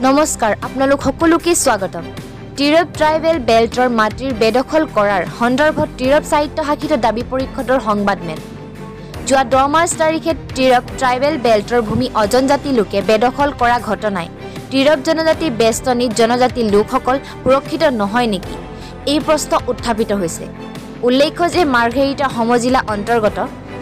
নমস্কাৰ আপোনালোক সকলোকে স্বাগতম টিৰপ ট্ৰাইবেল বেল্টৰ মাটিৰ বেদখল কৰাৰ সন্দৰ্ভত টিৰপ সাহিত্য শাখিত দাবী পৰিষদৰ সংবাদমেল যোৱা 10 মাৰ্চ তাৰিখে টিৰপ ট্ৰাইবেল বেল্টৰ ভূমি অজনজাতি লোকে বেদখল কৰা ঘটনাই টিৰপ জনজাতি বেষ্টনীত জনজাতি লোকসকল সুৰক্ষিত নহয় নেকি এই প্ৰশ্ন উত্থাপিত হৈছে উল্লেখ্য যে মাৰ্ঘেৰিটা সমজিলা অন্তৰ্গত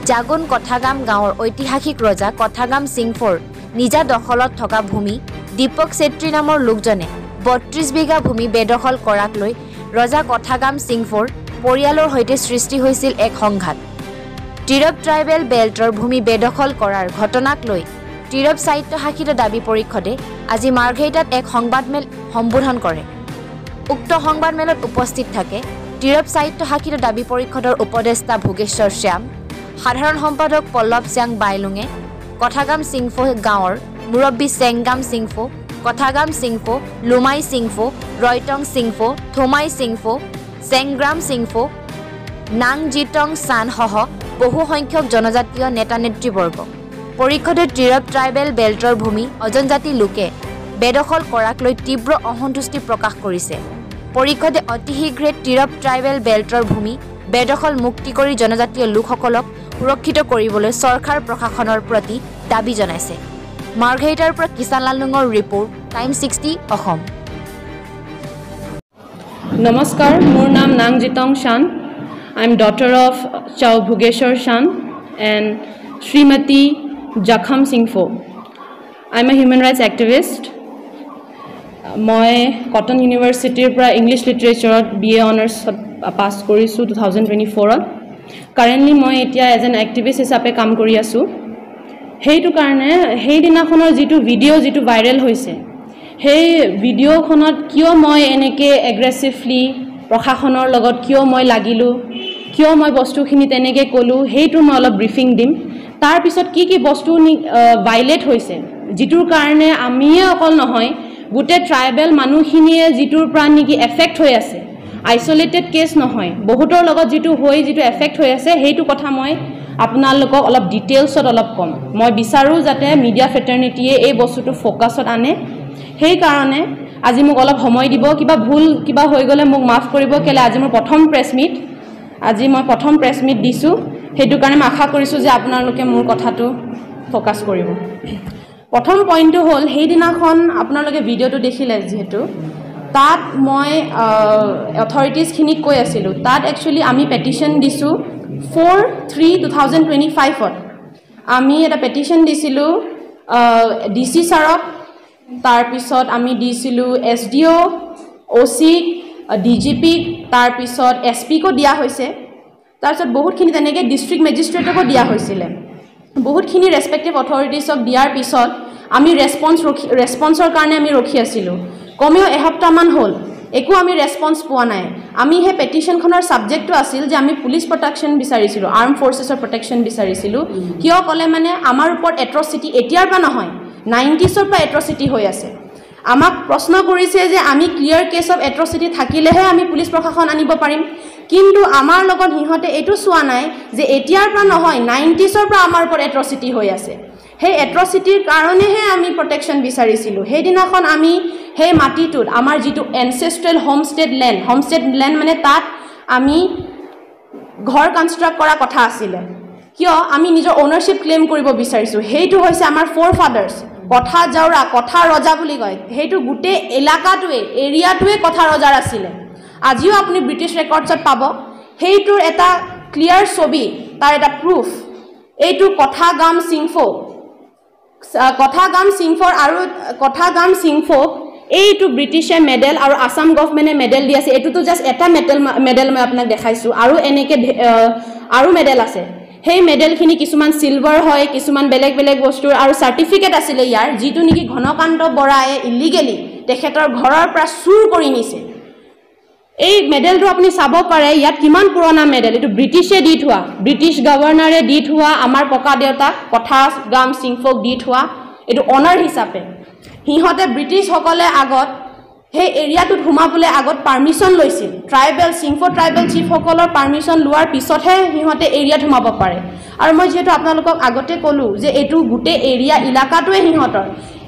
জাগুন কথাগাম গাঁৱৰ ঐতিহাসিক ৰজা কথাগাম সিংফৰ নিজা দখলত থকা ভূমি দীপক চেত্ৰী নামৰ লোকজনে 32 বিঘা ভূমি বেদখল কৰাক লৈ ৰজা কথাগাম সিংফৰ পৰিয়ালৰ হৈতে সৃষ্টি হৈছিল এক সংঘাত টিৰপ ট্ৰাইবেল বেল্টৰ ভূমি বেদখল কৰাৰ ঘটনাক লৈ টিৰপ সাহিত্য শাখিত দাবী পৰিষদে আজি মাৰ্ঘেৰিটাত এক সংবাদমেল সম্বোধন কৰে উক্ত সংবাদমেলত উপস্থিত থাকে টিৰপ সাহিত্য শাখিত দাবী পৰিষদৰ উপদেষ্টা ভোগেশ্বৰ শ্যাম সাধাৰণ সম্পাদক পল্লৱ সিং বাইলুঙে কথাগাম সিংফো গাঁৱৰ মুৰব্বী চেংগাম সিংফো কথাগাম সিংফো লুমাই সিংফো ৰয়টং সিংফো থোমাই সিংফো চেংগ্ৰাম সিংফো নাংজিটং সানসহ বহু সংখ্যক জনজাতীয় নেতা নেতৃবৰ্গ পৰিষদে টিৰপ ট্ৰাইবেল বেল্টৰ ভূমি অজনজাতি লোকে বেদখল কৰাক লৈ তীব্ৰ অসন্তুষ্টি প্ৰকাশ কৰিছে পৰিষদে অতি শীঘ্ৰে টিৰপ ট্ৰাইবেল বেল্টৰ ভূমি বেদখল মুক্তি কৰি জনজাতীয় লোকসকলক সুৰক্ষিত কৰিবলৈ চৰকাৰ প্ৰশাসনৰ প্ৰতি দাবী জনাইছে মাৰ্ঘেৰিটাৰ পৰা কিষাণ লালুঙৰ ৰিপোৰ্ট টাইম 60 অসম নমস্কাৰ মোৰ নাম নাংজিটং শান I am daughter of Chao Bhugeshwar Shan and Srimati Jakham Singpho. I am a human rights activist. মই কটন ইউনিভাৰ্চিটিৰ পৰা ইংলিছ লিটাৰেচাৰত BA অনাৰ্ছ পাছ কৰিছোঁ 2024ত কাৰেণ্টলি মই এতিয়া এজ এন এক্টিভিষ্ট হিচাপে কাম কৰি আছোঁ সেইটো কাৰণে সেই দিনাখনৰ যিটো ভিডিঅ' যিটো ভাইৰেল হৈছে সেই ভিডিঅ'খনত কিয় মই এনেকৈ এগ্ৰেছিভলি প্ৰশাসনৰ লগত কিয় মই লাগিলোঁ কিয় মই বস্তুখিনি তেনেকৈ ক'লোঁ সেইটো মই অলপ ব্ৰিফিং দিম তাৰপিছত কি বস্তু ভাইলেট হৈছে যিটোৰ কাৰণে আমিয়ে অকল নহয় গোটেই ট্ৰাইবেল মানুহখিনিয়ে যিটোৰ পৰা নেকি এফেক্ট হৈ আছে আইচলেটেড কেছ নহয় বহুতৰ লগত যিটো এফেক্ট হৈ আছে সেইটো কথা মই আপোনালোকক অলপ ডিটেইলছত অলপ কম মই বিচাৰোঁ যাতে মিডিয়া ফ্ৰেটাৰ্নিটিয়ে এই বস্তুটো ফ'কাছত আনে সেই কাৰণে আজি মোক অলপ সময় দিব কিবা ভুল কিবা হৈ গ'লে মোক মাফ কৰিব কেলে আজি মোৰ প্ৰথম প্ৰেছ মিট দিছোঁ সেইটো কাৰণে মই আশা কৰিছোঁ যে আপোনালোকে মোৰ কথাটো ফ'কাছ কৰিব প্ৰথম পইণ্টটো হ'ল সেইদিনাখন আপোনালোকে ভিডিঅ'টো দেখিলে যিহেতু তাত মই অথৰিটিজখিনিক কৈ আছিলোঁ তাত একচুৱেলি আমি পেটিশ্যন দিছোঁ 4/3/2025ত আমি এটা পেটিশ্যন দিছিলোঁ DC ছাৰক তাৰপিছত আমি দিছিলোঁ SDO OC DGP তাৰপিছত SPকো দিয়া হৈছে তাৰপিছত বহুতখিনি তেনেকৈ ডিষ্ট্ৰিক্ট মেজিষ্ট্ৰেটকো দিয়া হৈছিলে বহুতখিনি ৰেছপেক্টিভ অথৰিটিজক দিয়াৰ পিছত আমি ৰেছপন্সৰ কাৰণে আমি ৰখি আছিলোঁ কমেও এসপ্তাহমান হ'ল একো আমি ৰেছপন্স পোৱা নাই আমি সেই পেটিশ্যনখনৰ ছাবজেক্টটো আছিল যে আমি পুলিচ প্ৰটেকশ্যন বিচাৰিছিলোঁ আৰ্ম ফ'ৰ্চেছৰ প্ৰটেকশ্যন বিচাৰিছিলোঁ কিয় ক'লে মানে আমাৰ ওপৰত এট্ৰচিটি এতিয়াৰ পৰা নহয় 90sৰ পৰা এট্ৰচিটি হৈ আছে আমাক প্ৰশ্ন কৰিছে যে আমি ক্লিয়াৰ কেছ অফ এট্ৰচিটি থাকিলেহে আমি পুলিচ প্ৰশাসন আনিব পাৰিম কিন্তু আমাৰ লগত সিহঁতে এইটো চোৱা নাই যে এতিয়াৰ পৰা নহয় 90sৰ পৰা আমাৰ ওপৰত এট্ৰচিটি হৈ আছে সেই এট্ৰচিটিৰ কাৰণেহে আমি প্ৰটেকশ্যন বিচাৰিছিলোঁ সেইদিনাখন আমি সেই মাটিটোত আমাৰ যিটো এনচেষ্ট্ৰেল হোমষ্টেড লেণ্ড মানে তাত আমি ঘৰ কনষ্ট্ৰাক্ট কৰা কথা আছিলে কিয় আমি নিজৰ অ'নাৰশ্বিপ ক্লেইম কৰিব বিচাৰিছোঁ সেইটো হৈছে আমাৰ ফ'ৰফাদাৰ্ছ কথা জাউৰা কথা ৰজা বুলি কয় সেইটো গোটেই এলেকাটোৱে এৰিয়াটোৱে কথা ৰজাৰ আছিলে আজিও আপুনি ব্ৰিটিছ ৰেকৰ্ডছত পাব সেইটোৰ এটা ক্লিয়াৰ ছবি তাৰ এটা প্ৰুফ এইটো কথাগাম সিংফৰ এইটো ব্ৰিটিছে মেডেল আৰু আসাম গভৰ্ণমেণ্টে মেডেল দি আছে এইটোতো জাষ্ট এটা মেডেল মই আপোনাক দেখাইছোঁ আৰু এনেকৈ আৰু মেডেল আছে সেই মেডেলখিনি কিছুমান চিলভাৰ হয় কিছুমান বেলেগ বস্তুৰ আৰু চাৰ্টিফিকেট আছিলে ইয়াৰ যিটো নেকি ঘনকান্ত বৰায়ে ইলিগেলি তেখেতৰ ঘৰৰ পৰা চুৰ কৰি নিছে এই মেডেলটো আপুনি চাব পাৰে ইয়াত কিমান পুৰণা মেডেল এইটো ব্ৰিটিছে দি থোৱা ব্ৰিটিছ গভৰ্ণৰে দি থোৱা আমাৰ ককা দেউতাক কথাগাম সিংফক দি থোৱা এইটো অনাৰ হিচাপে সিহঁতে ব্ৰিটিছসকলে আগত সেই এৰিয়াটোত সোমাবলৈ আগত পাৰ্মিশ্যন লৈছিল ট্ৰাইবেল সিংফো ট্ৰাইবেল চিফসকলৰ পাৰ্মিশ্যন লোৱাৰ পিছতহে সিহঁতে এৰিয়াত সোমাব পাৰে আৰু মই যিহেতু আপোনালোকক আগতে ক'লোঁ যে এইটো গোটেই এৰিয়া ইলাকাটোৱে সিহঁতৰ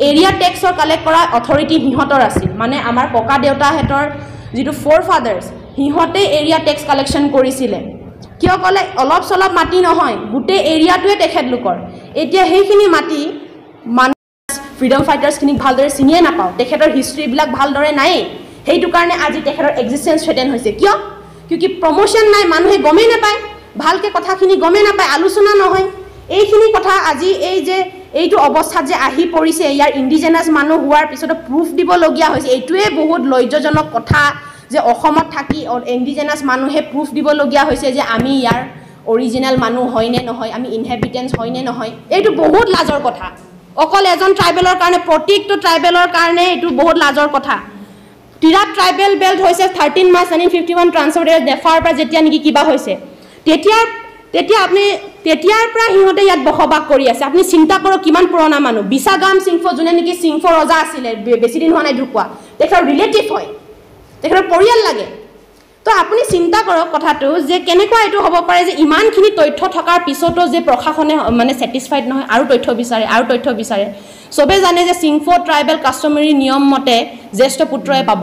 এৰিয়া টেক্সৰ কালেক্ট কৰা অথৰিটি সিহঁতৰ আছিল মানে আমাৰ ককা দেউতাহঁতৰ যিটো ফ'ৰ ফাদাৰ্ছ সিহঁতে এৰিয়া টেক্স কালেকশ্যন কৰিছিলে কিয় ক'লে অলপ চলপ মাটি নহয় গোটেই এৰিয়াটোৱে তেখেতলোকৰ এতিয়া সেইখিনি মাটি ফ্ৰীডম ফাইটাৰ্ছখিনিক ভালদৰে চিনিয়ে নাপাওঁ তেখেতৰ হিষ্ট্ৰীবিলাক ভালদৰে নায়েই সেইটো কাৰণে আজি তেখেতৰ এক্সিষ্টেঞ্চ থ্ৰেটেন হৈছে কিয় কিউকি প্ৰমোশ্যন নাই মানুহে গমেই নাপায় ভালকৈ কথাখিনি গমেই নাপায় আলোচনা নহয় এইখিনি কথা আজি এই যে এইটো অৱস্থাত যে আহি পৰিছে ইয়াৰ ইণ্ডিজেনাছ মানুহ হোৱাৰ পিছতো প্ৰুফ দিবলগীয়া হৈছে এইটোৱে বহুত লজ্জাজনক কথা যে অসমত থাকি ইণ্ডিজেনাছ মানুহে প্ৰুফ দিবলগীয়া হৈছে যে আমি ইয়াৰ অৰিজিনেল মানুহ হয়নে নহয় আমি ইনহেবিটেন্স হয়নে নহয় এইটো বহুত লাজৰ কথা অকল এজন ট্ৰাইবেলৰ কাৰণে প্ৰত্যেকটো ট্ৰাইবেলৰ কাৰণে এইটো বহুত লাজৰ কথা টিৰাপ ট্ৰাইবেল বেল্ট হৈছে 13 মাৰ্চ 1951 ট্ৰান্সফাৰ নেফাৰ পৰা যেতিয়া নেকি কিবা হৈছে তেতিয়াৰ পৰা সিহঁতে ইয়াত বসবাস কৰি আছে আপুনি চিন্তা কৰক কিমান পুৰণা মানুহ বিশাগাম সিংফো যোনে নেকি সিংফো ৰজা আছিলে বেছি দিন হোৱা নাই ঢুকুৱা তেখেতৰ ৰিলেটিভ হয় তেখেতৰ পৰিয়াল লাগে তো আপুনি চিন্তা কৰক কথাটো যে কেনেকুৱা এইটো হ'ব পাৰে যে ইমানখিনি তথ্য থকাৰ পিছতো যে প্ৰশাসনে মানে ছেটিছফাইড নহয় আৰু তথ্য বিচাৰে চবে জানে যে সিংফো ট্ৰাইবেল কাষ্টমাৰী নিয়ম মতে জ্যেষ্ঠ পুত্ৰই পাব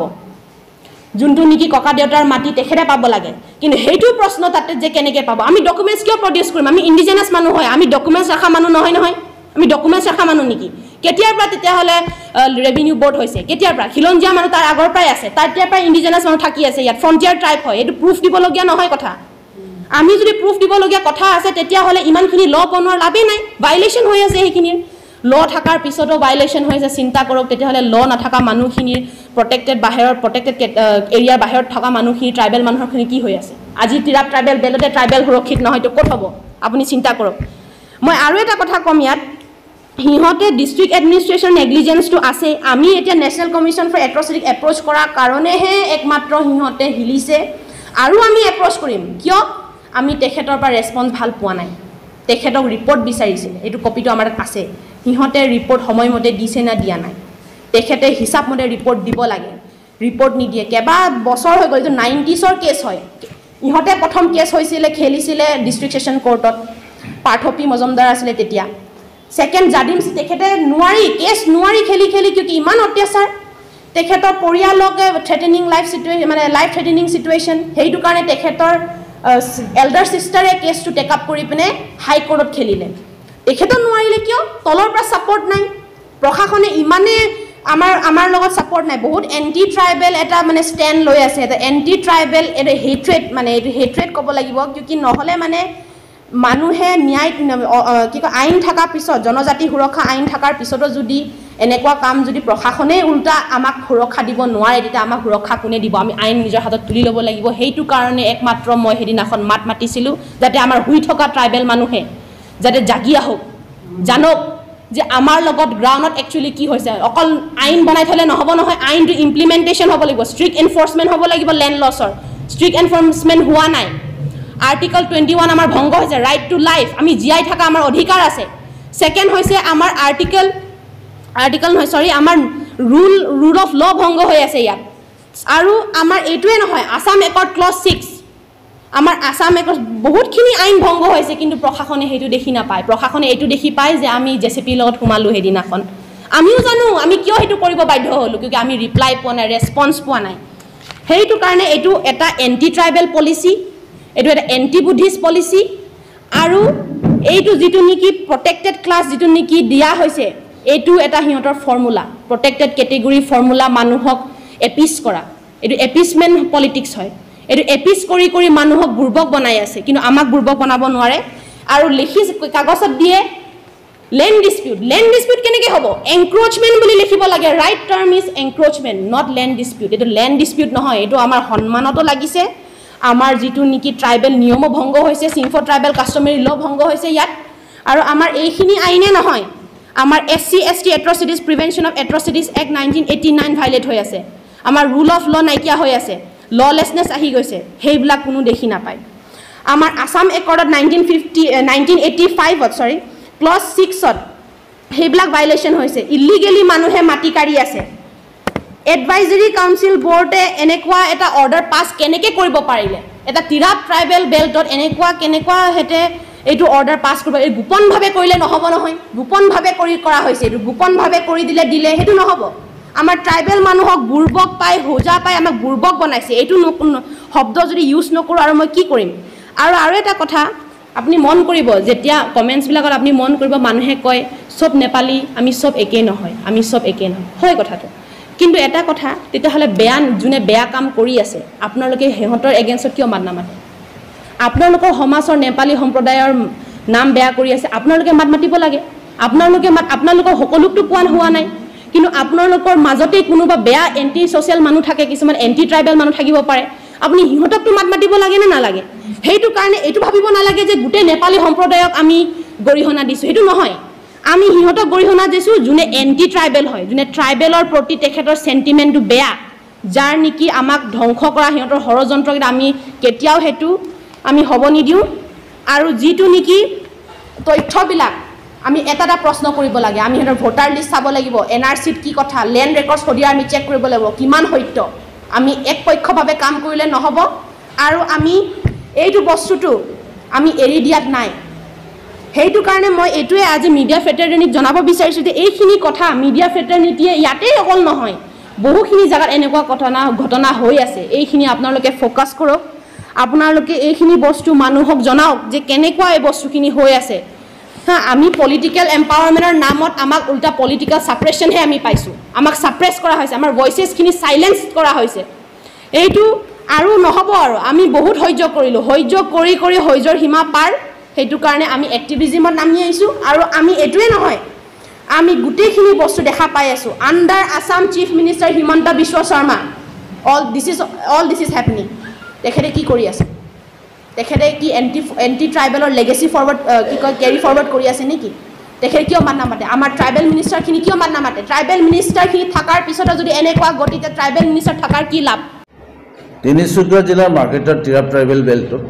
যোনটো নেকি ককা দেউতাৰ মাটি তেখেতে পাব লাগে কিন্তু সেইটো প্ৰশ্ন তাতে যে কেনেকৈ পাব আমি ডকুমেণ্টছ কিয় প্ৰডিউচ কৰিম আমি ইণ্ডিজেনাছ মানুহ হয় আমি ডকুমেণ্টছ ৰাখা মানুহ নহয় আমি ডকুমেণ্টছ ৰাখা মানুহ নেকি কেতিয়াৰ পৰা তেতিয়াহ'লে ৰেভিনিউ বৰ্ড হৈছে কেতিয়াৰ পৰা খিলঞ্জীয়া মানুহ তাৰ আগৰ পৰাই আছে তেতিয়াৰ পৰা ইণ্ডিজেনাছ মানুহ থাকি আছে ইয়াত ফ্ৰণ্টিয়াৰ ট্ৰাইব হয় এইটো প্ৰুফ দিবলগীয়া নহয় কথা আমি যদি প্ৰুফ দিবলগীয়া কথা আছে তেতিয়াহ'লে ইমানখিনি ল বনোৱাৰ লাভেই নাই ভাইলেশ্যন হৈ আছে সেইখিনিৰ ল থকাৰ পিছতো ভাইলেশ্যন হৈ আছে চিন্তা কৰক তেতিয়াহ'লে ল নাথাকা মানুহখিনিৰ প্ৰটেক্টেড এৰিয়াৰ বাহিৰত থকা মানুহখিনি ট্ৰাইবেল মানুহৰখিনি কি হৈ আছে আজি টিৰাপ ট্ৰাইবেল বেলতে ট্ৰাইবেল সুৰক্ষিত নহয়তো ক'ত হ'ব আপুনি চিন্তা কৰক মই আৰু এটা কথা ক'ম ইয়াত সিহঁতে ডিষ্ট্ৰিক্ট এডমিনিষ্ট্ৰেশ্যন নেগলিজেঞ্চটো আছে আমি এতিয়া নেশ্যনেল কমিশ্যন ফৰ এট্ৰচিটিক এপ্ৰ'চ কৰাৰ কাৰণেহে একমাত্ৰ সিহঁতে হিলিছে আৰু আমি এপ্ৰ'চ কৰিম কিয় আমি তেখেতৰ পৰা ৰেছপন্স ভাল পোৱা নাই তেখেতক ৰিপৰ্ট বিচাৰিছিলে এইটো কপিটো আমাৰ তাত আছে সিহঁতে ৰিপৰ্ট সময়মতে দিছে না দিয়া নাই তেখেতে হিচাপমতে ৰিপৰ্ট দিব লাগে ৰিপৰ্ট নিদিয়ে কেইবা বছৰ হৈ গ'ল এইটো 90sৰ কেছ হয় ইহঁতে প্ৰথম কেছ হৈছিলে খেলিছিলে ডিষ্ট্ৰিক্ট ছেশ্যন কোৰ্টত পাৰ্থপি মজমদাৰ আছিলে তেতিয়া ছেকেণ্ড জাডিম তেখেতে নোৱাৰি খেলি কিয় ইমান অত্যাচাৰ তেখেতৰ পৰিয়ালকে থ্ৰেটেনিং লাইফ থ্ৰেটেনিং চিটুৱেশ্যন সেইটো কাৰণে তেখেতৰ এল্ডাৰ ছিষ্টাৰে কেছটো টেক আপ কৰি পিনে হাই কোৰ্টত খেলিলে তেখেতৰ নোৱাৰিলে কিয় তলৰ পৰা ছাপৰ্ট নাই প্ৰশাসনে ইমানে আমাৰ লগত ছাপৰ্ট নাই বহুত এণ্টি ট্ৰাইবেল এটা মানে ষ্টেণ্ড লৈ আছে এটা এণ্টি ট্ৰাইবেল এটা হেট্ৰেড মানে এইটো হেট্ৰেড ক'ব লাগিব কিয় নহ'লে মানে মানুহে ন্যায় কি কয় আইন থকাৰ পিছত জনজাতি সুৰক্ষা আইন থকাৰ পিছতো যদি এনেকুৱা কাম যদি প্ৰশাসনে উল্টা আমাক সুৰক্ষা দিব নোৱাৰে তেতিয়া আমাক সুৰক্ষা কোনে দিব আমি আইন নিজৰ হাতত তুলি ল'ব লাগিব সেইটো কাৰণে একমাত্ৰ মই সেইদিনাখন মাত মাতিছিলোঁ যাতে আমাৰ শুই থকা ট্ৰাইবেল মানুহে যাতে জাগি আহক জানক যে আমাৰ লগত গ্ৰাউণ্ডত একচুৱেলি কি হৈছে অকল আইন বনাই থ'লে নহ'ব নহয় আইনটো ইমপ্লিমেণ্টেশ্যন হ'ব লাগিব ষ্ট্ৰিক্ট এনফৰ্চমেণ্ট হ'ব লাগিব লেণ্ড লছৰ ষ্ট্ৰিক্ট এনফৰ্চমেণ্ট হোৱা নাই আৰ্টিকল 21 আমাৰ ভংগ হৈছে ৰাইট টু লাইফ আমি জীয়াই থকা আমাৰ অধিকাৰ আছে ছেকেণ্ড হৈছে আমাৰ আমাৰ ৰুল অফ ল ভংগ হৈ আছে ইয়াত আৰু আমাৰ এইটোৱে নহয় আছাম একৰ্ড ক্লজ 6 আমাৰ আছাম একৰ্ড বহুতখিনি আইন ভংগ হৈছে কিন্তু প্ৰশাসনে সেইটো দেখি নাপায় প্ৰশাসনে এইটো দেখি পায় যে আমি জেচিপিৰ লগত সোমালোঁ সেইদিনাখন আমিও জানো আমি কিয় সেইটো কৰিব বাধ্য হ'লোঁ কিয় আমি ৰিপ্লাই পোৱা নাই ৰেছপন্স পোৱা নাই সেইটো কাৰণে এইটো এটা এণ্টি ট্ৰাইবেল পলিচি এইটো এটা এণ্টি বুদ্ধিষ্ট পলিচি আৰু এইটো যিটো নেকি প্ৰটেক্টেড ক্লাছ যিটো নেকি দিয়া হৈছে এইটো এটা সিহঁতৰ ফৰ্মুলা প্ৰটেক্টেড কেটেগৰী ফৰ্মুলা মানুহক এপিছ কৰা এইটো এপিছমেণ্ট পলিটিক্স হয় এইটো এপিছ কৰি মানুহক বুৰ্বক বনাই আছে কিন্তু আমাক বুৰ্বক বনাব নোৱাৰে আৰু লিখি কাগজত দিয়ে লেণ্ড ডিস্পিউট কেনেকৈ হ'ব এনক্ৰ'চমেণ্ট বুলি লিখিব লাগে right term is encroachment not land dispute এইটো লেণ্ড ডিস্পিউট নহয় এইটো আমাৰ সন্মানতো লাগিছে আমাৰ যিটো নেকি ট্ৰাইবেল নিয়মো ভংগ হৈছে সিংফো ট্ৰাইবেল কাষ্টমাৰী ল ভংগ হৈছে ইয়াত আৰু আমাৰ এইখিনি আইনে নহয় আমাৰ SC/ST atrocities prevention of atrocities act 1989 ভাইলেট হৈ আছে আমাৰ ৰুল অফ ল নাইকিয়া হৈ আছে ললেছনেছ আহি গৈছে সেইবিলাক কোনো দেখি নাপায় আমাৰ আছাম একৰ্ডত 1985ত ক্লজ 6ত সেইবিলাক ভাইলেশ্যন হৈছে ইলিগেলি মানুহে মাটি কাঢ়ি আছে এডভাইজৰী কাউন্সিল বোৰ্ডে এনেকুৱা এটা অৰ্ডাৰ পাছ কেনেকৈ কৰিব পাৰিলে এটা তিৰাপ ট্ৰাইবেল বেল্টত কেনেকুৱা হেতে এইটো অৰ্ডাৰ পাছ কৰিব এই গোপনভাৱে কৰিলে নহ'ব নহয় গোপনভাৱে কৰা হৈছে এইটো গোপনভাৱে কৰি দিলে সেইটো নহ'ব আমাৰ ট্ৰাইবেল মানুহক বুৰ্বক পাই হোজা পাই আমাক বুৰ্বক বনাইছে এইটো শব্দ যদি ইউজ নকৰোঁ আৰু মই কি কৰিম আৰু এটা কথা আপুনি মন কৰিব যেতিয়া কমেণ্টছবিলাকত আপুনি মন কৰিব মানুহে কয় চব নেপালী আমি চব একেই নহয় হয় কথাটো কিন্তু এটা কথা তেতিয়াহ'লে যোনে বেয়া কাম কৰি আছে আপোনালোকে সিহঁতৰ এগেইনষ্টত কিয় মাত নামাতে আপোনালোকৰ সমাজৰ নেপালী সম্প্ৰদায়ৰ নাম বেয়া কৰি আছে আপোনালোকে মাত মাতিব লাগে আপোনালোকৰ সকলোকটো পোৱা হোৱা নাই কিন্তু আপোনালোকৰ মাজতে কোনোবা বেয়া এণ্টি ছ'চিয়েল মানুহ থাকে কিছুমান এণ্টি ট্ৰাইবেল মানুহ থাকিব পাৰে আপুনি সিহঁতকটো মাত মাতিব লাগে নে নালাগে সেইটো কাৰণে এইটো ভাবিব নালাগে যে গোটেই নেপালী সম্প্ৰদায়ক আমি গৰিহণা দিছোঁ সেইটো নহয় আমি সিহঁতক গৰিহণা দিছোঁ যোনে এণ্টি ট্ৰাইবেল হয় যোনে ট্ৰাইবেলৰ প্ৰতি তেখেতৰ চেণ্টিমেণ্টটো বেয়া যাৰ নেকি আমাক ধ্বংস কৰা সিহঁতৰ ষড়যন্ত্ৰকেইটা আমি কেতিয়াও সেইটো আমি হ'ব নিদিওঁ আৰু যিটো নেকি তথ্যবিলাক আমি এটা প্ৰশ্ন কৰিব লাগে আমি সিহঁতৰ ভোটাৰ লিষ্ট চাব লাগিব NRCত কি কথা লেণ্ড ৰেকৰ্ডছ সদিয়া আমি চেক কৰিব লাগিব কিমান সত্য আমি একপক্ষভাৱে কাম কৰিলে নহ'ব আৰু আমি এইটো বস্তুটো আমি এৰি দিয়াত নাই সেইটো কাৰণে মই এইটোৱে আজি মিডিয়া ফেটাৰনিটিক জনাব বিচাৰিছোঁ যে এইখিনি কথা মিডিয়া ফেটাৰনিটিয়ে ইয়াতেই অকল নহয় বহুখিনি জায়গাত এনেকুৱা ঘটনা হৈ আছে এইখিনি আপোনালোকে ফ'কাছ কৰক আপোনালোকে এইখিনি বস্তু মানুহক জনাওক যে কেনেকুৱা এই বস্তুখিনি হৈ আছে আমি পলিটিকেল এম্পাৱাৰমেণ্টৰ নামত আমাক উল্টা পলিটিকেল ছাপ্ৰেছনহে আমি পাইছোঁ আমাক ছাপ্ৰেছ কৰা হৈছে আমাৰ ভইচেছখিনি চাইলেঞ্চ কৰা হৈছে এইটো আৰু নহ'ব আৰু আমি বহুত সহ্য কৰিলোঁ কৰি সহ্যৰ সীমা পাৰ সেইটো কাৰণে আমি এক্টিভিজিমত নামি আহিছোঁ আৰু আমি এইটোৱে নহয় আমি গোটেইখিনি বস্তু দেখা পাই আছোঁ under Assam chief minister Himanta Biswa Sarma all this is happening তেখেতে কি কৰি আছে তেখেতে কি এণ্টি ট্ৰাইবেলৰ লেগেচি কেৰি ফৰৱাৰ্ড কৰি আছে নেকি তেখেতে কিয় মাত নামাতে আমাৰ ট্ৰাইবেল মিনিষ্টাৰখিনি কিয় মাত নামাতে ট্ৰাইবেল মিনিষ্টাৰখিনি থকাৰ পিছতো যদি এনেকুৱা গতিতে ট্ৰাইবেল মিনিষ্টাৰ থকাৰ কি লাভ তিনিচুকীয়া জিলাৰ মাৰ্কেটৰ তিৰাপ ট্ৰাইবেল বেল্টত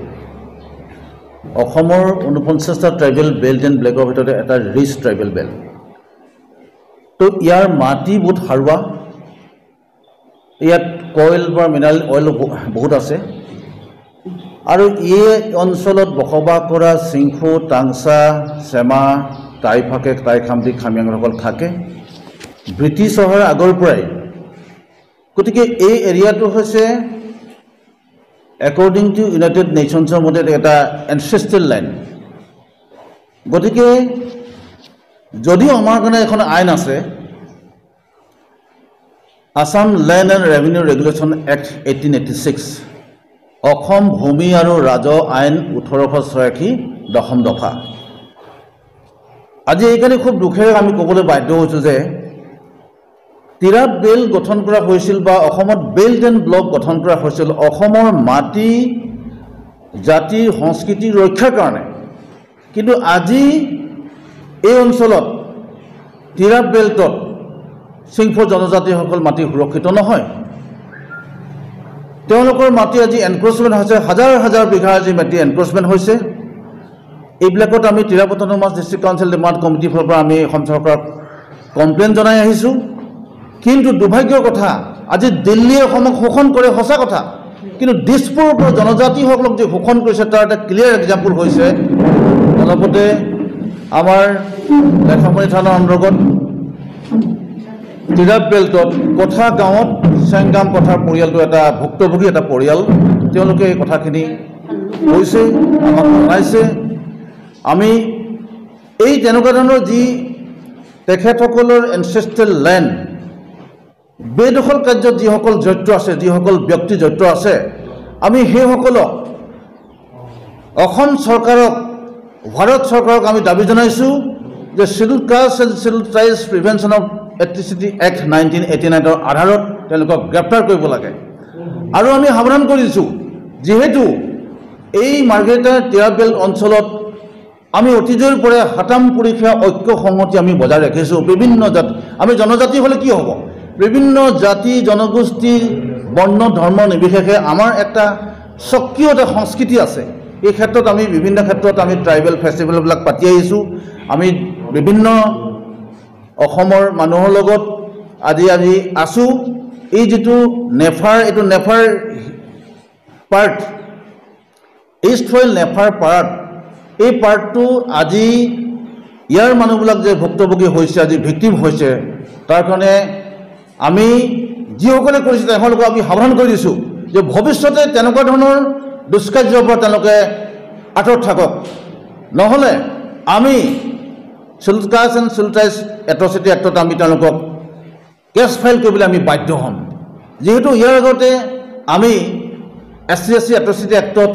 অসমৰ 49টা ট্ৰাইবেল বেল্ট এণ্ড ব্লেকৰ ভিতৰতে এটা ৰিচ ট্ৰাইবেল বেল্ট তো ইয়াৰ মাটি বহুত সাৰুৱা ইয়াত কইল বা মিনাৰেল অইল বহুত আছে আৰু এই অঞ্চলত বসবাস কৰা চিংফু টাংচা চেমা টাইফাকে টাইখামতি খামিয়াংসকল থাকে ব্ৰিটিছৰ আগৰ পৰাই গতিকে এই এৰিয়াটো হৈছে একৰ্ডিং টু ইউনাইটেড নেশ্যনছৰ মতে এটা এনচেষ্ট্ৰেল লাইন গতিকে যদিও আমাৰ কাৰণে এখন আইন আছে Assam land and revenue regulation act 1886 Assam ভূমি আৰু ৰাজহ আইন 1886 দশম দফা আজি এইকাৰণে খুব দুখেৰে আমি ক'বলৈ বাধ্য হৈছোঁ যে তিৰাপ বেল্ট গঠন কৰা হৈছিল বা অসমত বেল্ট এণ্ড ব্লক গঠন কৰা হৈছিল অসমৰ মাটি জাতিৰ সংস্কৃতি ৰক্ষাৰ কাৰণে কিন্তু আজি এই অঞ্চলত তিৰাপ বেল্টত চিংফু জনজাতিসকল মাটি সুৰক্ষিত নহয় তেওঁলোকৰ মাটি আজি এনক্ৰচমেণ্ট হৈছে হাজাৰ বিঘা আজি মাটি এনক্ৰচমেণ্ট হৈছে এইবিলাকত আমি Tirap autonomous district council demand কমিটিৰ ফালৰ পৰা আমি অসম চৰকাৰক কমপ্লেইন জনাই আহিছোঁ কিন্তু দুৰ্ভাগ্যৰ কথা আজি দিল্লীয়ে অসমক শোষণ কৰে সঁচা কথা কিন্তু দিছপুৰৰ পৰা জনজাতিসকলক যে শোষণ কৰিছে তাৰ এটা ক্লিয়াৰ এক্সাম্পল হৈছে অলপতে আমাৰ লেখামণি থানাৰ অন্তৰ্গত তিৰাপ বেল্টত কথা গাঁৱত চেংগাম কথাৰ পৰিয়ালটো এটা ভুক্তভোগী এটা পৰিয়াল তেওঁলোকে এই কথাখিনি কৈছে আমাক জনাইছে আমি এই তেনেকুৱা ধৰণৰ যি তেখেতসকলৰ এনচেষ্ট্ৰেল লেণ্ড বেদখল কাৰ্যত যিসকল জড়িত আছে যিসকল ব্যক্তি জড়িত আছে আমি সেইসকলক অসম চৰকাৰক ভাৰত চৰকাৰক আমি দাবী জনাইছোঁ যে schedule caste and schedule tribes prevention of atrocity act 1989ৰ আধাৰত তেওঁলোকক গ্ৰেপ্তাৰ কৰিব লাগে আৰু আমি সাৱধান কৰিছোঁ যিহেতু এই মাৰ্ঘেৰিটা তিৰাপ বেল্ট অঞ্চলত আমি অতীজৰ পৰা হাতাম পৰীক্ষা ঐক্য সংহতি আমি বজাই ৰাখিছোঁ বিভিন্ন জাতি আমি জনজাতি হ'লে কি হ'ব বিভিন্ন জাতি জনগোষ্ঠী বৰ্ণ ধৰ্ম নিৰ্বিশেষে আমাৰ এটা স্বকীয় এটা সংস্কৃতি আছে এই ক্ষেত্ৰত আমি বিভিন্ন ক্ষেত্ৰত আমি ট্ৰাইবেল ফেষ্টিভেলবিলাক পাতি আহিছোঁ আমি বিভিন্ন অসমৰ মানুহৰ লগত আজি আছোঁ এই যেটো নেফাৰ এইটো নেফাৰ পাৰ্ট ইষ্ট ফইল নেফাৰ পাৰ্ট এই পাৰ্টটো আজি ইয়াৰ মানুহবিলাক যে ভুক্তভোগী হৈছে আজি ভিক্টিম হৈছে তাৰ কাৰণে আমি যিসকলে কৰিছে তেওঁলোকক আমি সাৱধান কৰি দিছোঁ যে ভৱিষ্যতে তেনেকুৱা ধৰণৰ দুষ্কাৰ্যৰ পৰা তেওঁলোকে আঁতৰত থাকক নহ'লে আমি চিলকাছ এণ্ড চিলটাইজ এট্ৰচিটি এক্টত আমি তেওঁলোকক কেছ ফাইল কৰিবলৈ আমি বাধ্য হ'ম যিহেতু ইয়াৰ আগতে আমি SC এট্ৰচিটি এক্টত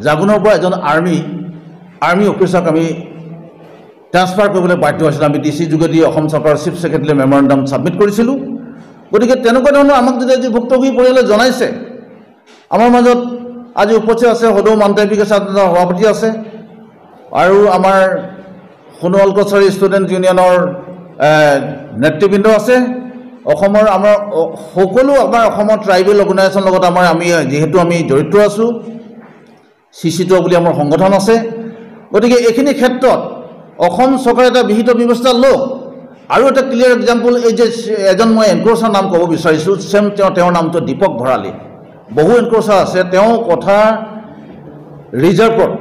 জাগুনৰ পৰা এজন আৰ্মি অফিচাৰক আমি ট্ৰান্সফাৰ কৰিবলৈ বাধ্য হৈছিলোঁ আমি DC যোগেদি অসম চৰকাৰৰ চিফ ছেক্ৰেটাৰীলৈ মেমৰেণ্ডাম ছাবমিট কৰিছিলোঁ গতিকে তেনেকুৱা ধৰণৰ আমাক যদি আজি ভুক্তভোগী পৰিয়ালে জনাইছে আমাৰ মাজত আজি উপস্থিত আছে সদৌ মানৱিক সভাপতি আছে আৰু আমাৰ সোণোৱাল কছাৰী ষ্টুডেণ্ট ইউনিয়নৰ নেতৃবৃন্দ আছে অসমৰ আমাৰ সকলো আমাৰ অসমৰ ট্ৰাইবেল অৰ্গেনাইজেশ্যনৰ লগত আমি যিহেতু আমি জড়িত আছোঁ CC2 বুলি আমাৰ সংগঠন আছে গতিকে এইখিনি ক্ষেত্ৰত অসম চৰকাৰে এটা বিহিত ব্যৱস্থা লওক আৰু এটা ক্লিয়াৰ এক্সাম্পল এই যে এজন মই এনক্ৰ'চাৰ নাম ক'ব বিচাৰিছোঁ চেম তেওঁৰ নামটো দীপক ভৰালী বহু এনক্ৰ'চাৰ আছে তেওঁ কথা ৰিজাৰ্ভত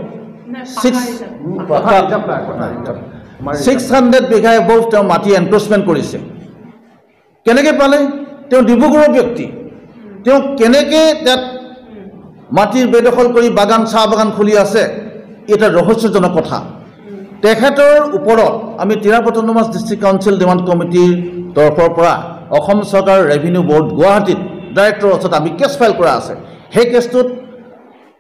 600 বিঘা এবভ তেওঁ মাটি এনক্ৰ'চমেণ্ট কৰিছে কেনেকৈ পালে তেওঁ ডিব্ৰুগড়ৰ ব্যক্তি তেওঁ কেনেকৈ তাত মাটিৰ বেদখল কৰি বাগান চাহ বাগান খুলি আছে এটা ৰহস্যজনক কথা তেখেতৰ ওপৰত আমি Tirap autonomous district council demand কমিটিৰ তৰফৰ পৰা অসম চৰকাৰ ৰেভিনিউ বৰ্ড গুৱাহাটীত ডাইৰেক্টৰৰ ওচৰত আমি কেছ ফাইল কৰা আছে সেই কেছটোত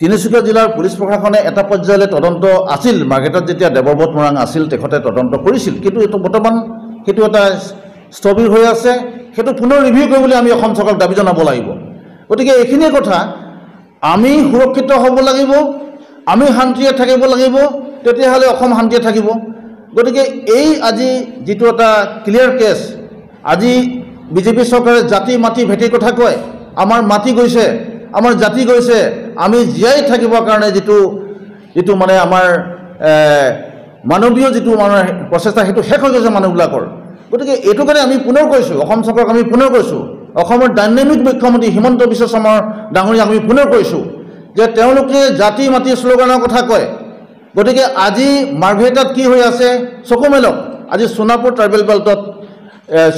তিনিচুকীয়া জিলাৰ পুলিচ প্ৰশাসনে এটা পৰ্যায়লৈ তদন্ত আছিল মাৰ্কেটত যেতিয়া দেৱব্ৰত মৰাং আছিল তেখেতে তদন্ত কৰিছিল কিন্তু এইটো বৰ্তমান সেইটো এটা স্থবিৰ হৈ আছে সেইটো পুনৰ ৰিভিউ কৰিবলৈ আমি অসম চৰকাৰক দাবী জনাব লাগিব গতিকে এইখিনি কথা আমি সুৰক্ষিত হ'ব লাগিব আমি শান্তিৰে থাকিব লাগিব তেতিয়াহ'লে অসম শান্তিৰে থাকিব গতিকে এই আজি যিটো এটা ক্লিয়াৰ কেছ আজি বিজেপি চৰকাৰে জাতি মাটি ভেটিৰ কথা কয় আমাৰ মাটি গৈছে আমাৰ জাতি গৈছে আমি জীয়াই থাকিবৰ কাৰণে যিটো মানে আমাৰ মানৱীয় যিটো মানে প্ৰচেষ্টা সেইটো শেষ হৈ গৈছে মানুহবিলাকৰ গতিকে এইটো কাৰণে আমি পুনৰ কৈছোঁ অসম চৰকাৰক আমি পুনৰ কৈছোঁ অসমৰ ডাইনামিক মুখ্যমন্ত্ৰী হিমন্ত বিশ্ব শৰ্মা ডাঙৰীয়াক আমি পুনৰ কৈছোঁ যে তেওঁলোকে জাতি মাটি শ্লোগানৰ কথা কয় গতিকে আজি মাৰ্ঘেৰিটাত কি হৈ আছে চকু মেলক আজি সোণাপুৰ ট্ৰাইবেল বেল্টত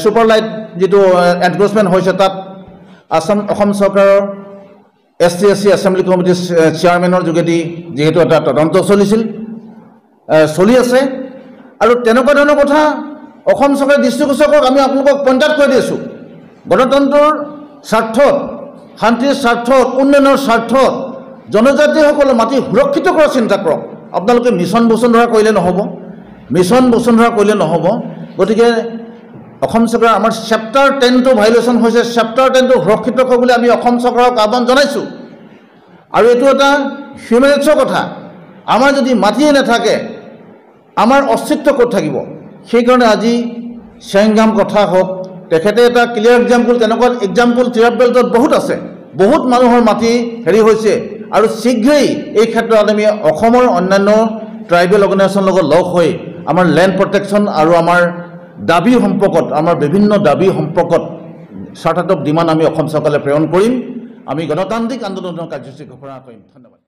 ছুপাৰ লাইট যিটো এনক্ৰ'চমেণ্ট হৈছে তাত অসম চৰকাৰৰ SC এছেম্বলি কমিটিৰ চেয়াৰমেনৰ যোগেদি যিহেতু এটা তদন্ত চলি আছে আৰু তেনেকুৱা ধৰণৰ কথা অসম চৰকাৰে দৃষ্টিগোচৰ কৰক আমি আপোনালোকক পইণ্ট আউট কৰি দিছোঁ গণতন্ত্ৰৰ স্বাৰ্থত শান্তিৰ স্বাৰ্থত উন্নয়নৰ স্বাৰ্থত জনজাতিসকলৰ মাটি সুৰক্ষিত কৰাৰ চিন্তা কৰক আপোনালোকে মিছন বসুন্ধৰা কৰিলে নহ'ব গতিকে অসম চৰকাৰ আমাৰ চেপ্টাৰ 10টো ভাইলেশ্যন হৈছে চেপ্টাৰ 10টো সুৰক্ষিত কৰিবলৈ আমি অসম চৰকাৰক আহ্বান জনাইছোঁ আৰু এইটো এটা হিউমেন ৰাইটছৰ কথা আমাৰ যদি মাটিয়ে নাথাকে আমাৰ অস্তিত্ব ক'ত থাকিব সেইকাৰণে আজি চেংগাম কথা হওক তেখেতে এটা ক্লিয়াৰ এক্সাম্পল তেনেকুৱা এক্সাম্পল তিৰাপ বেল্টত বহুত আছে বহুত মানুহৰ মাটি হেৰি হৈছে আৰু শীঘ্ৰেই এই ক্ষেত্ৰত আমি অসমৰ অন্যান্য ট্ৰাইবেল অৰ্গেনাইজেশ্যনৰ লগত লগ হৈ আমাৰ লেণ্ড প্ৰটেকশ্যন আৰু আমাৰ দাবী সম্পৰ্কত আমাৰ বিভিন্ন দাবী সম্পৰ্কত চাৰ্টাৰ অফ ডিমাণ্ড আমি অসম চৰকাৰলৈ প্ৰেৰণ কৰিম আমি গণতান্ত্ৰিক আন্দোলনৰ কাৰ্যসূচী ঘোষণা কৰিম ধন্যবাদ